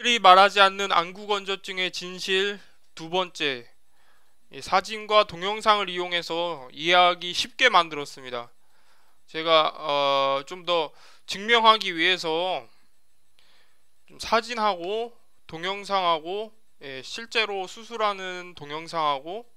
이 말하지 않는 안구건조증의 진실 두 번째, 사진과 동영상을 이용해서 이해하기 쉽게 만들었습니다. 제가 좀 더 증명하기 위해서 좀 사진하고 동영상하고, 실제로 수술하는 동영상하고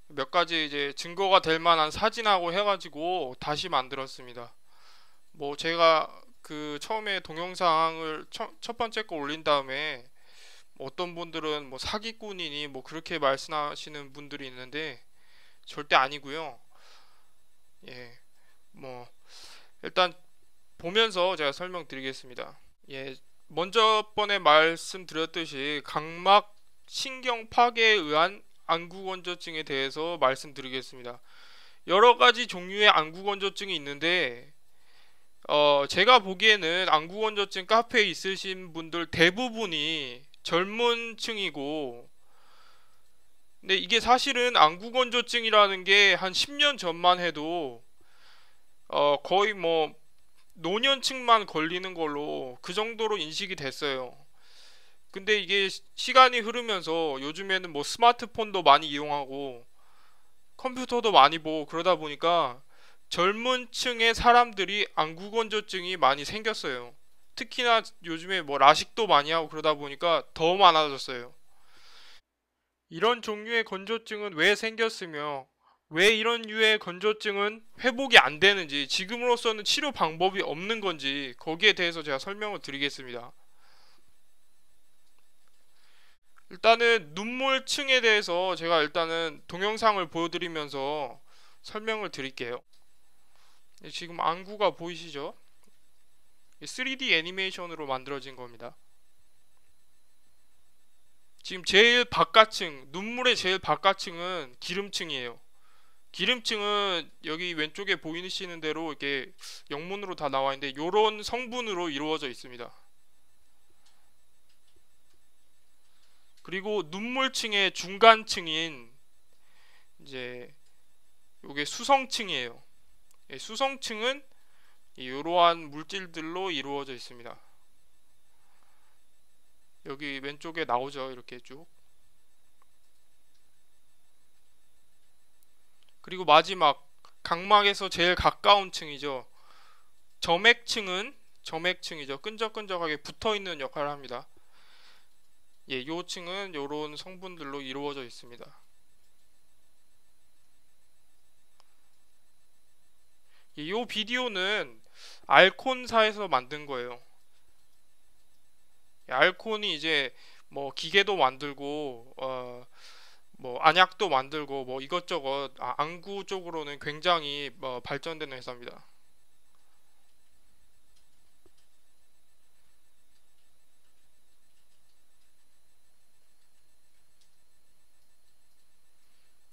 몇 가지 이제 증거가 될 만한 사진하고 해가지고 다시 만들었습니다. 뭐 제가 그 처음에 동영상을 첫 번째 거 올린 다음에 어떤 분들은 뭐 사기꾼이니 뭐 그렇게 말씀하시는 분들이 있는데 절대 아니고요. 예, 뭐 일단 보면서 제가 설명드리겠습니다. 예, 먼저 번에 말씀드렸듯이 각막 신경 파괴에 의한 안구건조증에 대해서 말씀드리겠습니다. 여러 가지 종류의 안구건조증이 있는데 제가 보기에는 안구건조증 카페에 있으신 분들 대부분이 젊은 층이고, 근데 이게 사실은 안구건조증이라는 게 한 10년 전만 해도 거의 뭐 노년층만 걸리는 걸로 그 정도로 인식이 됐어요. 근데 이게 시간이 흐르면서 요즘에는 뭐 스마트폰도 많이 이용하고 컴퓨터도 많이 보고 그러다 보니까 젊은 층의 사람들이 안구건조증이 많이 생겼어요. 특히나 요즘에 뭐 라식도 많이 하고 그러다 보니까 더 많아졌어요. 이런 종류의 건조증은 왜 생겼으며 왜 이런 류의 건조증은 회복이 안 되는지, 지금으로서는 치료 방법이 없는 건지 거기에 대해서 제가 설명을 드리겠습니다. 일단은 눈물층에 대해서 제가 일단은 동영상을 보여드리면서 설명을 드릴게요. 지금 안구가 보이시죠? 3D 애니메이션으로 만들어진 겁니다. 지금 제일 바깥층, 눈물의 제일 바깥층은 기름층이에요. 기름층은 여기 왼쪽에 보이시는 대로 이렇게 영문으로 다 나와 있는데 이런 성분으로 이루어져 있습니다. 그리고 눈물층의 중간층인 이제 요게 수성층이에요. 수성층은 이러한 물질들로 이루어져 있습니다. 여기 왼쪽에 나오죠, 이렇게 쭉. 그리고 마지막 각막에서 제일 가까운 층이죠. 점액층이죠. 끈적끈적하게 붙어있는 역할을 합니다. 예, 요 층은 요런 성분들로 이루어져 있습니다. 예, 요 비디오는 알콘사에서 만든 거예요. 예, 알콘이 이제 뭐 기계도 만들고 뭐 안약도 만들고 뭐 이것저것 안구 쪽으로는 굉장히 발전된 회사입니다.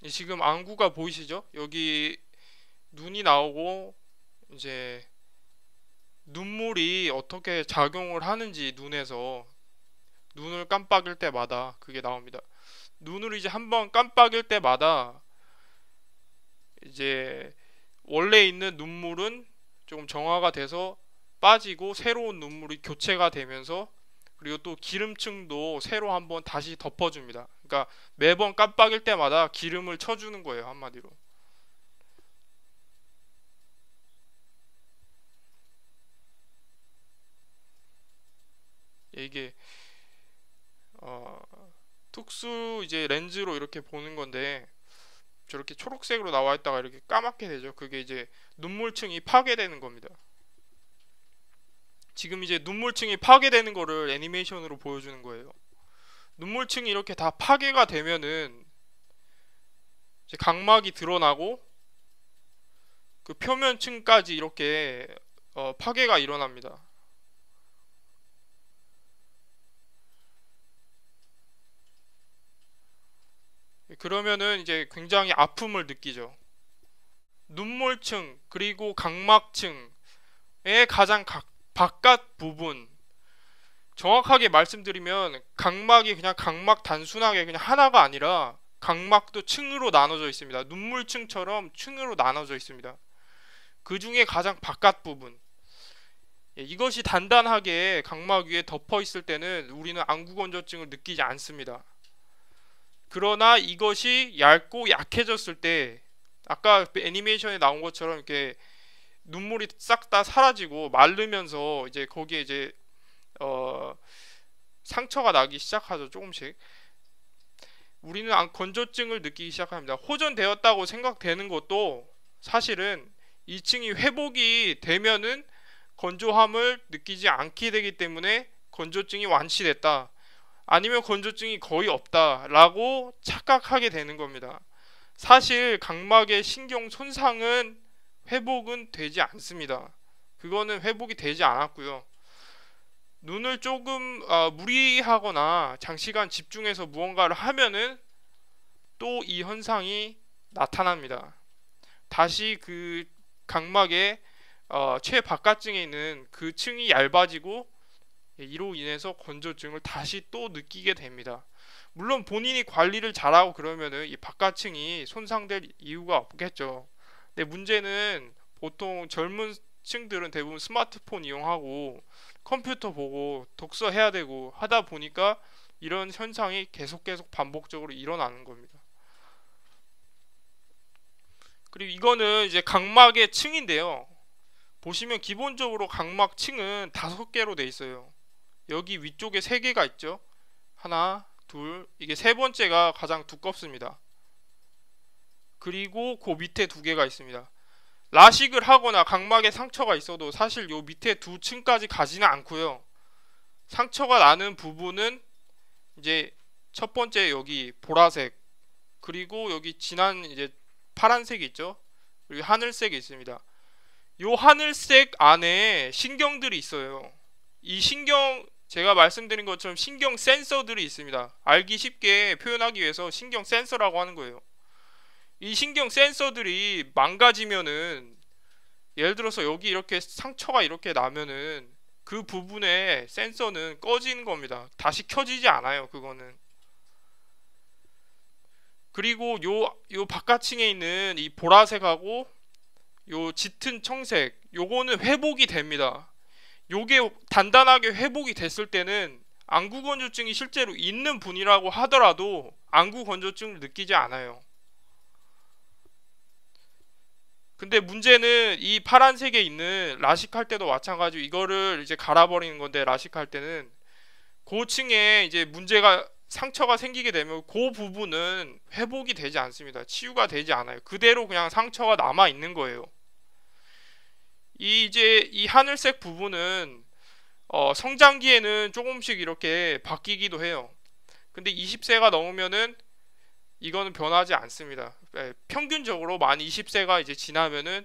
예, 지금 안구가 보이시죠? 여기 눈이 나오고 이제 눈물이 어떻게 작용을 하는지 눈에서 눈을 깜빡일 때마다 그게 나옵니다. 눈을 이제 한번 깜빡일 때마다 이제 원래 있는 눈물은 조금 정화가 돼서 빠지고 새로운 눈물이 교체가 되면서, 그리고 또 기름층도 새로 한번 다시 덮어줍니다. 그러니까 매번 깜빡일 때마다 기름을 쳐주는 거예요, 한마디로. 이게 어, 특수 이제 렌즈로 이렇게 보는 건데 저렇게 초록색으로 나와 있다가 이렇게 까맣게 되죠. 그게 이제 눈물층이 파괴되는 겁니다. 지금 이제 눈물층이 파괴되는 거를 애니메이션으로 보여주는 거예요. 눈물층이 이렇게 다 파괴가 되면은 이제 각막이 드러나고 그 표면층까지 이렇게 파괴가 일어납니다. 그러면은 이제 굉장히 아픔을 느끼죠. 눈물층 그리고 각막층의 가장 바깥 부분, 정확하게 말씀드리면 각막이 그냥 각막 단순하게 그냥 하나가 아니라 각막도 층으로 나눠져 있습니다. 눈물층처럼 층으로 나눠져 있습니다. 그 중에 가장 바깥 부분, 이것이 단단하게 각막 위에 덮어 있을 때는 우리는 안구 건조증을 느끼지 않습니다. 그러나 이것이 얇고 약해졌을 때, 아까 애니메이션에 나온 것처럼 이렇게 눈물이 싹 다 사라지고 마르면서 이제 거기에 이제 상처가 나기 시작하죠. 조금씩. 우리는 건조증을 느끼기 시작합니다. 호전되었다고 생각되는 것도 사실은 2층이 회복이 되면은 건조함을 느끼지 않게 되기 때문에 건조증이 완치됐다, 아니면 건조증이 거의 없다 라고 착각하게 되는 겁니다. 사실 각막의 신경 손상은 회복은 되지 않습니다. 그거는 회복이 되지 않았고요. 눈을 조금 무리하거나 장시간 집중해서 무언가를 하면은 또 이 현상이 나타납니다. 다시 그 각막의 최바깥층에 있는 그 층이 얇아지고, 이로 인해서 건조증을 다시 또 느끼게 됩니다. 물론 본인이 관리를 잘하고 그러면은 이 바깥층이 손상될 이유가 없겠죠. 근데 문제는 보통 젊은 층들은 대부분 스마트폰 이용하고 컴퓨터 보고 독서해야 되고 하다 보니까 이런 현상이 계속 반복적으로 일어나는 겁니다. 그리고 이거는 이제 각막의 층인데요. 보시면 기본적으로 각막 층은 5개로 돼 있어요. 여기 위쪽에 3개가 있죠. 하나, 둘, 이게 세 번째가 가장 두껍습니다. 그리고 그 밑에 2개가 있습니다. 라식을 하거나 각막에 상처가 있어도 사실 요 밑에 2층까지 가지는 않고요. 상처가 나는 부분은 이제 첫 번째 여기 보라색, 그리고 여기 진한 이제 파란색이 있죠. 그리고 하늘색이 있습니다. 요 하늘색 안에 신경들이 있어요. 이 신경, 제가 말씀드린 것처럼 신경 센서들이 있습니다. 알기 쉽게 표현하기 위해서 신경 센서라고 하는 거예요. 이 신경 센서들이 망가지면은, 예를 들어서 여기 이렇게 상처가 이렇게 나면은 그 부분의 센서는 꺼지는 겁니다. 다시 켜지지 않아요. 그거는. 그리고 요 바깥층에 있는 이 보라색하고 요 짙은 청색, 요거는 회복이 됩니다. 요게 단단하게 회복이 됐을 때는 안구 건조증이 실제로 있는 분이라고 하더라도 안구 건조증을 느끼지 않아요. 근데 문제는 이 파란색에 있는 라식할 때도 마찬가지로 이거를 이제 갈아버리는 건데, 라식할 때는 고층에 이제 문제가, 상처가 생기게 되면 그 부분은 회복이 되지 않습니다. 치유가 되지 않아요. 그대로 그냥 상처가 남아 있는 거예요. 이 하늘색 부분은 성장기에는 조금씩 이렇게 바뀌기도 해요. 근데 20세가 넘으면은 이거는 변하지 않습니다. 평균적으로 만 20세가 이제 지나면은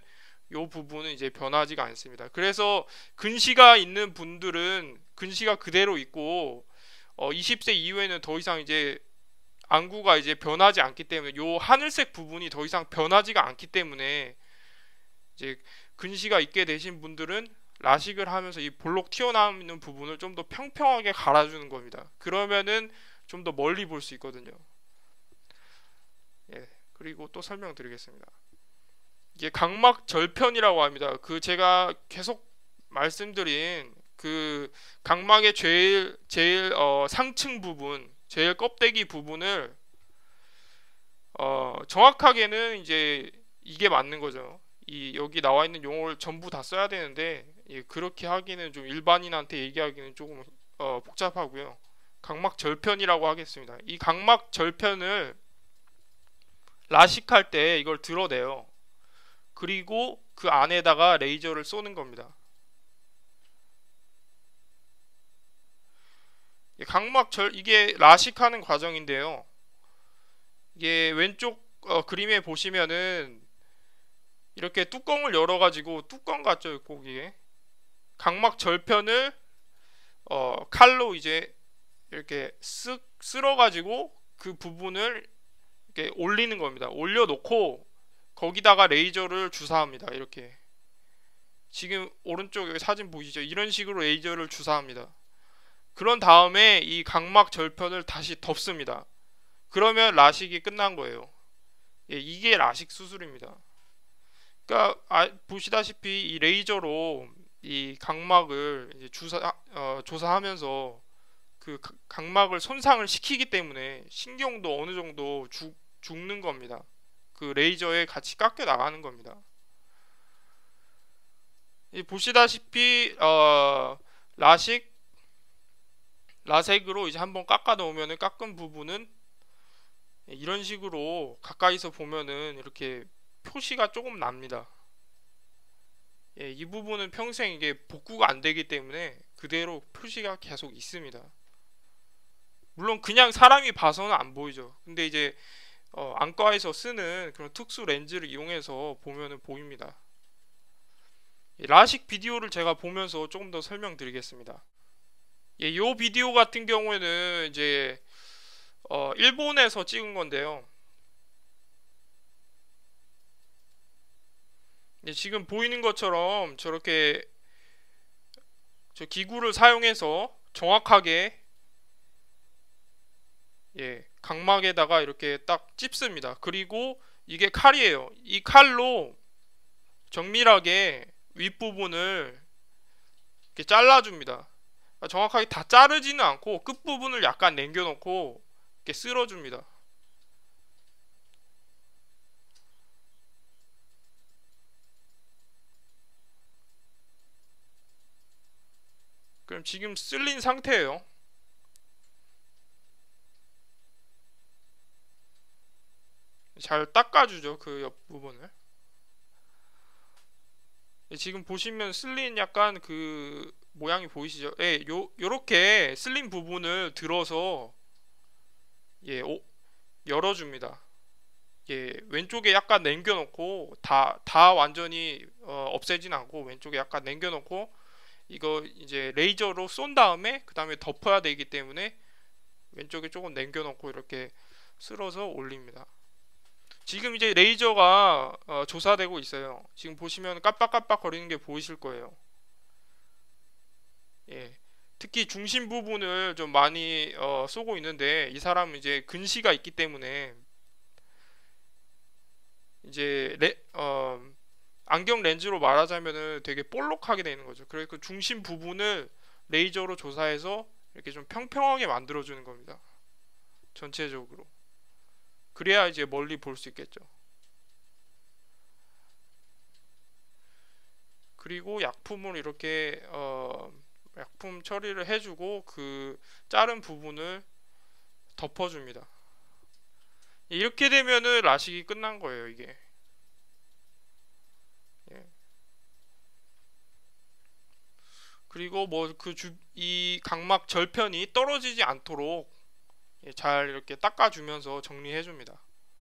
요 부분은 이제 변하지가 않습니다. 그래서 근시가 있는 분들은 근시가 그대로 있고 20세 이후에는 더 이상 이제 안구가 이제 변하지 않기 때문에, 요 하늘색 부분이 더 이상 변하지가 않기 때문에 이제 근시가 있게 되신 분들은 라식을 하면서 이 볼록 튀어나오는 부분을 좀 더 평평하게 갈아주는 겁니다. 그러면은 좀 더 멀리 볼 수 있거든요. 예, 그리고 또 설명드리겠습니다. 이게 각막 절편이라고 합니다. 그 제가 계속 말씀드린 그 각막의 제일 상층 부분, 제일 껍데기 부분을 정확하게는 이제 이게 맞는 거죠. 이 여기 나와 있는 용어를 전부 다 써야 되는데, 그렇게 하기는 좀 일반인한테 얘기하기는 조금 복잡하고요. 각막 절편이라고 하겠습니다. 이 각막 절편을 라식할 때 이걸 드러내요. 그리고 그 안에다가 레이저를 쏘는 겁니다. 이게 라식하는 과정인데요. 이게 왼쪽 그림에 보시면은 이렇게 뚜껑을 열어가지고, 뚜껑 같죠, 거기에 각막 절편을 칼로 이제 이렇게 쓱 쓸어가지고 그 부분을 이렇게 올리는 겁니다. 올려놓고 거기다가 레이저를 주사합니다. 이렇게 지금 오른쪽 여기 사진 보이시죠? 이런 식으로 레이저를 주사합니다. 그런 다음에 이 각막 절편을 다시 덮습니다. 그러면 라식이 끝난 거예요. 이게 라식 수술입니다. 그러니까 보시다시피 이 레이저로 이 각막을 이제 조사하면서 그 각막을 손상을 시키기 때문에 신경도 어느 정도 죽는 겁니다. 그 레이저에 같이 깎여 나가는 겁니다. 보시다시피 라섹으로 이제 한번 깎아 놓으면은 깎은 부분은 이런 식으로 가까이서 보면은 이렇게 표시가 조금 납니다. 예, 이 부분은 평생 이게 복구가 안 되기 때문에 그대로 표시가 계속 있습니다. 물론 그냥 사람이 봐서는 안 보이죠. 근데 이제 안과에서 쓰는 그런 특수 렌즈를 이용해서 보면은 보입니다. 라식 비디오를 제가 보면서 조금 더 설명드리겠습니다. 예, 이 비디오 같은 경우에는 이제 일본에서 찍은 건데요. 예, 지금 보이는 것처럼 저렇게 저 기구를 사용해서 정확하게 예, 각막에다가 이렇게 딱 찝습니다. 그리고 이게 칼이에요. 이 칼로 정밀하게 윗부분을 이렇게 잘라줍니다. 정확하게 다 자르지는 않고 끝부분을 약간 남겨놓고 이렇게 쓸어줍니다. 그럼 지금 쓸린 상태예요. 잘 닦아주죠, 그 옆부분을. 지금 보시면 쓸린 약간 그 모양이 보이시죠? 예, 요렇게 쓸린 부분을 들어서 예, 열어줍니다. 예, 왼쪽에 약간 남겨놓고 다 완전히 없애진 않고 왼쪽에 약간 남겨놓고 이거 이제 레이저로 쏜 다음에 그 다음에 덮어야 되기 때문에 왼쪽에 조금 남겨놓고 이렇게 쓸어서 올립니다. 지금 이제 레이저가 조사되고 있어요. 지금 보시면 깜빡깜빡 거리는 게 보이실 거예요. 예. 특히 중심 부분을 좀 많이 쏘고 있는데 이 사람은 이제 근시가 있기 때문에 이제 안경 렌즈로 말하자면은 되게 볼록하게 되는 거죠. 그래서 그 중심 부분을 레이저로 조사해서 이렇게 좀 평평하게 만들어주는 겁니다. 전체적으로. 그래야 이제 멀리 볼 수 있겠죠. 그리고 약품을 이렇게 약품 처리를 해주고 그 자른 부분을 덮어줍니다. 이렇게 되면은 라식이 끝난 거예요, 이게. 예. 그리고 뭐 이 각막 절편이 떨어지지 않도록 잘 이렇게 닦아주면서 정리해줍니다.